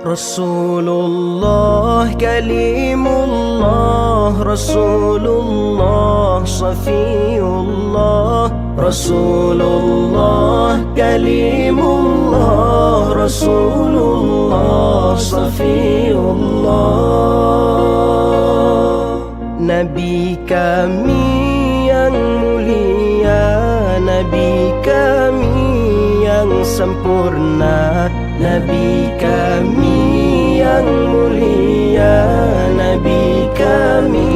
Rasulullah kalimullah, Rasulullah safiyullah, Rasulullah kalimullah, Rasulullah safiyullah. Nabi kami yang mulia, Nabi kami yang sempurna, Nabi kami yang mulia, Nabi kami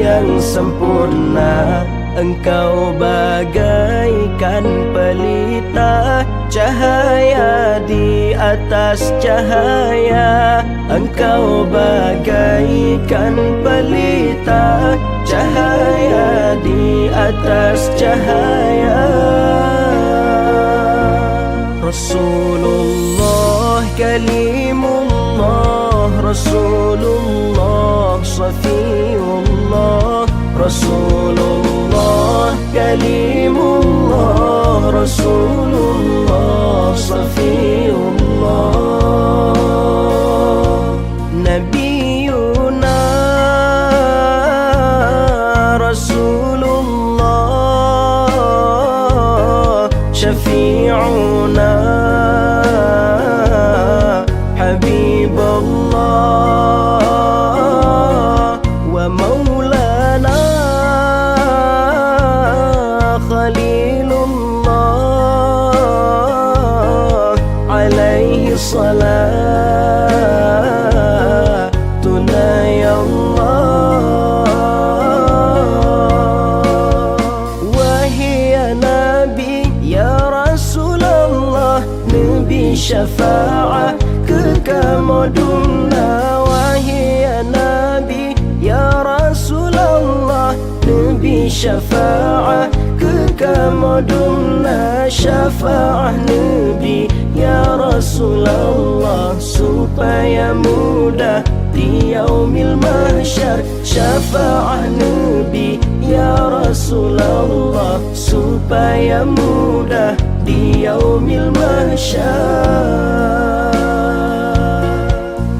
yang sempurna. Engkau bagaikan pelita, cahaya di atas cahaya. Engkau bagaikan pelita, cahaya di atas cahaya. Rasulullah kalimullah, Rasulullah safiyullah, Rasulullah kalimullah, Rasulullah safiyullah. Nabiyuna Rasulullah syafi'una Habibullah wa maulana Khalilullah alaihi salatuna ya Allah. Wahai Nabi ya Rasulullah, Nabi syafa'ah kekamuduna. Wahai Nabi ya Rasulullah, Nabi syafa'ah kekamuduna. Syafa'ah Nabi ya Rasulullah supaya mudah di yaumil mahsyar. Syafa'ah Nabi ya Rasulullah supaya mudah di yaumil mahsyar.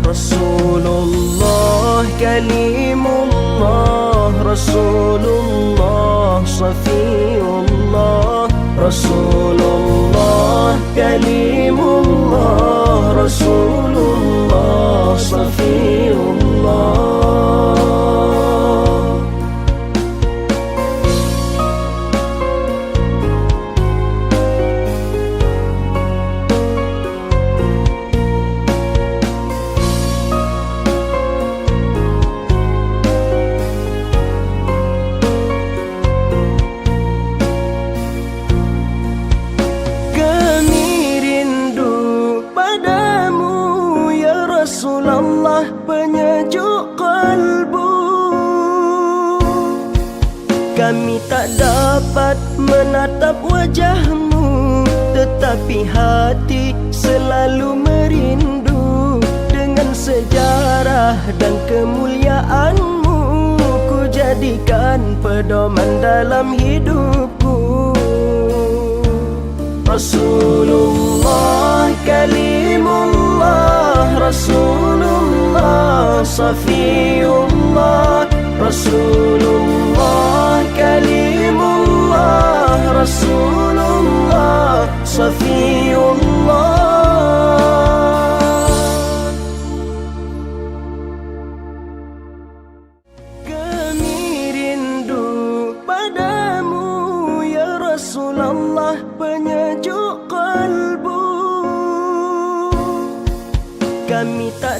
Rasulullah kalimullah, Rasulullah safiyullah, Rasulullah kalimullah, Rasulullah safiyullah. Rasulullah penyejuk kalbu, kami tak dapat menatap wajahmu, tetapi hati selalu merindu. Dengan sejarah dan kemuliaanmu, ku jadikan pedoman dalam hidupku. Rasulullah kalimullah, Rasulullah safiyullah, Rasulullah kalimullah, Rasulullah safiyullah. Kami rindu padamu ya Rasulullah penyejuk kalbu, kami tak